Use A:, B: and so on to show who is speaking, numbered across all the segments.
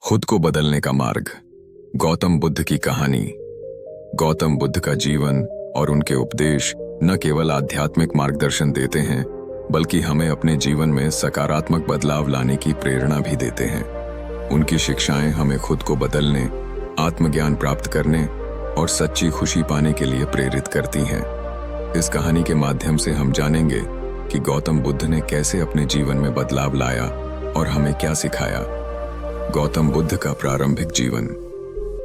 A: खुद को बदलने का मार्ग। गौतम बुद्ध की कहानी। गौतम बुद्ध का जीवन और उनके उपदेश न केवल आध्यात्मिक मार्गदर्शन देते हैं, बल्कि हमें अपने जीवन में सकारात्मक बदलाव लाने की प्रेरणा भी देते हैं। उनकी शिक्षाएं हमें खुद को बदलने, आत्मज्ञान प्राप्त करने और सच्ची खुशी पाने के लिए प्रेरित करती हैं। इस कहानी के माध्यम से हम जानेंगे कि गौतम बुद्ध ने कैसे अपने जीवन में बदलाव लाया और हमें क्या सिखाया। गौतम बुद्ध का प्रारंभिक जीवन।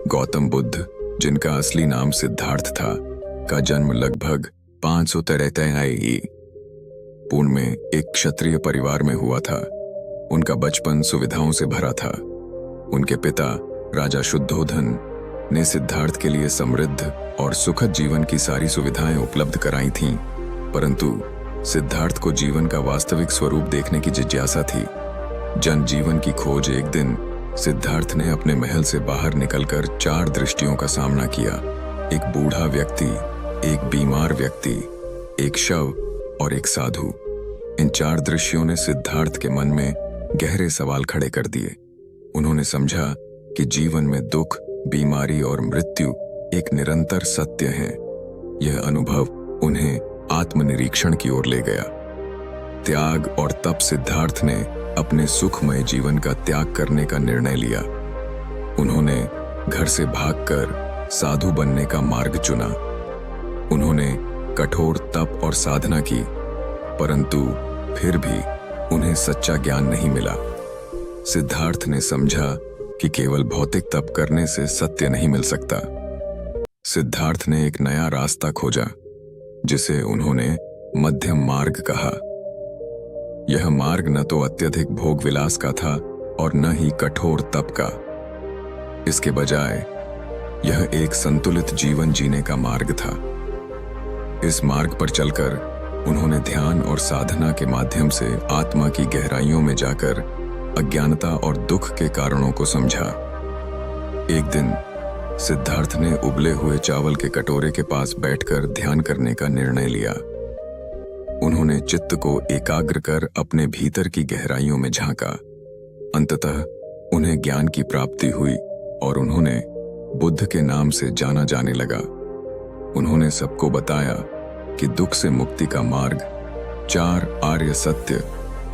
A: गौतम बुद्ध, जिनका असली नाम सिद्धार्थ था, का जन्म लगभग 533 पूर्व में एक क्षत्रिय परिवार में हुआ था। उनका बचपन सुविधाओं से भरा था। उनके पिता राजा शुद्धोधन ने सिद्धार्थ के लिए समृद्ध और सुखद जीवन की सारी सुविधाएं उपलब्ध कराई थीं, परंतु सिद्धार्थ को जीवन का वास्तविक स्वरूप देखने की जिज्ञासा थी। जन जीवन की खोज। एक दिन सिद्धार्थ ने अपने महल से बाहर निकलकर 4 दृष्टियों का सामना किया। एक बूढ़ा व्यक्ति, एक बीमार व्यक्ति, एक शव और एक साधु। इन 4 दृश्यों ने सिद्धार्थ के मन में गहरे सवाल खड़े कर दिए। उन्होंने समझा कि जीवन में दुख, बीमारी और मृत्यु एक निरंतर सत्य है। यह अनुभव उन्हें आत्मनिरीक्षण की ओर ले गया। त्याग और तप। सिद्धार्थ ने अपने सुखमय जीवन का त्याग करने का निर्णय लिया। उन्होंने घर से भागकर साधु बनने का मार्ग चुना। उन्होंने कठोर तप और साधना की, परंतु फिर भी उन्हें सच्चा ज्ञान नहीं मिला। सिद्धार्थ ने समझा कि केवल भौतिक तप करने से सत्य नहीं मिल सकता। सिद्धार्थ ने एक नया रास्ता खोजा, जिसे उन्होंने मध्यम मार्ग कहा। यह मार्ग न तो अत्यधिक भोग विलास का था और न ही कठोर तप का। इसके बजाय यह एक संतुलित जीवन जीने का मार्ग था। इस मार्ग पर चलकर उन्होंने ध्यान और साधना के माध्यम से आत्मा की गहराइयों में जाकर अज्ञानता और दुख के कारणों को समझा। एक दिन सिद्धार्थ ने उबले हुए चावल के कटोरे के पास बैठकर ध्यान करने का निर्णय लिया। उन्होंने चित्त को एकाग्र कर अपने भीतर की गहराइयों में झांका। अंततः उन्हें ज्ञान की प्राप्ति हुई और उन्होंने बुद्ध के नाम से जाना जाने लगा। उन्होंने सबको बताया कि दुख से मुक्ति का मार्ग 4 आर्य सत्य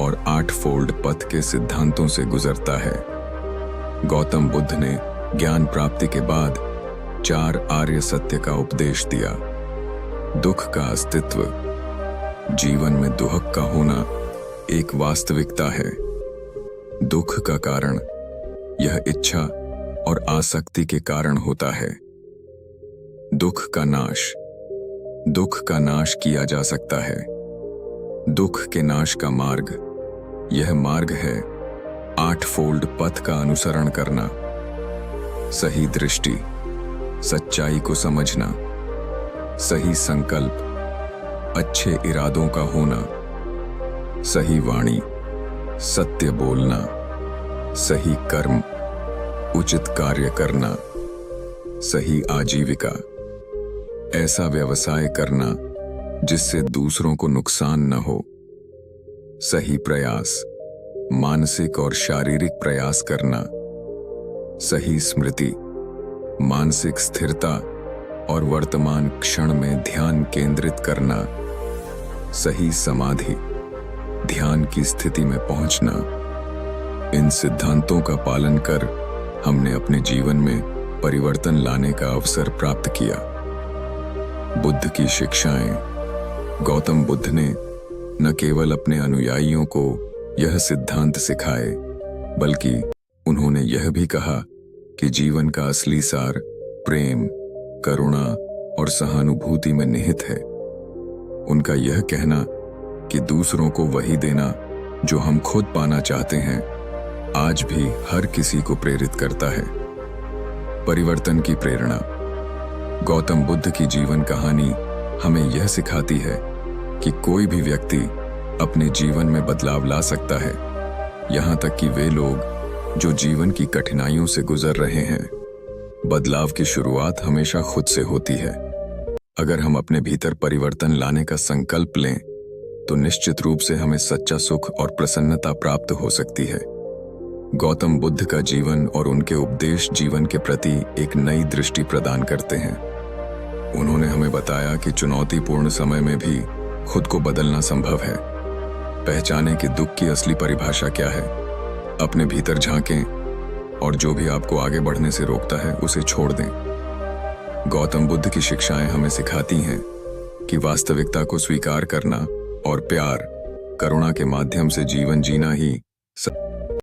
A: और 8 फोल्ड पथ के सिद्धांतों से गुजरता है। गौतम बुद्ध ने ज्ञान प्राप्ति के बाद 4 आर्य सत्य का उपदेश दिया। दुख का अस्तित्व। जीवन में दुख का होना एक वास्तविकता है। दुख का कारण यह इच्छा और आसक्ति के कारण होता है। दुख का नाश किया जा सकता है। दुख के नाश का मार्ग, यह मार्ग है 8 फोल्ड पथ का अनुसरण करना। सही दृष्टि, सच्चाई को समझना, सही संकल्प, अच्छे इरादों का होना, सही वाणी, सत्य बोलना, सही कर्म, उचित कार्य करना, सही आजीविका, ऐसा व्यवसाय करना जिससे दूसरों को नुकसान न हो, सही प्रयास, मानसिक और शारीरिक प्रयास करना, सही स्मृति, मानसिक स्थिरता और वर्तमान क्षण में ध्यान केंद्रित करना, सही समाधि, ध्यान की स्थिति में पहुंचना। इन सिद्धांतों का पालन कर हमने अपने जीवन में परिवर्तन लाने का अवसर प्राप्त किया। बुद्ध की शिक्षाएं। गौतम बुद्ध ने न केवल अपने अनुयायियों को यह सिद्धांत सिखाए, बल्कि उन्होंने यह भी कहा कि जीवन का असली सार प्रेम, करुणा और सहानुभूति में निहित है। उनका यह कहना कि दूसरों को वही देना जो हम खुद पाना चाहते हैं, आज भी हर किसी को प्रेरित करता है। परिवर्तन की प्रेरणा। गौतम बुद्ध की जीवन कहानी हमें यह सिखाती है कि कोई भी व्यक्ति अपने जीवन में बदलाव ला सकता है, यहाँ तक कि वे लोग जो जीवन की कठिनाइयों से गुजर रहे हैं। बदलाव की शुरुआत हमेशा खुद से होती है। अगर हम अपने भीतर परिवर्तन लाने का संकल्प लें, तो निश्चित रूप से हमें सच्चा सुख और प्रसन्नता प्राप्त हो सकती है। गौतम बुद्ध का जीवन और उनके उपदेश जीवन के प्रति एक नई दृष्टि प्रदान करते हैं। उन्होंने हमें बताया कि चुनौतीपूर्ण समय में भी खुद को बदलना संभव है। पहचाने कि दुख की असली परिभाषा क्या है, अपने भीतर झांकें और जो भी आपको आगे बढ़ने से रोकता है उसे छोड़ दें। गौतम बुद्ध की शिक्षाएं हमें सिखाती हैं कि वास्तविकता को स्वीकार करना और प्यार, करुणा के माध्यम से जीवन जीना ही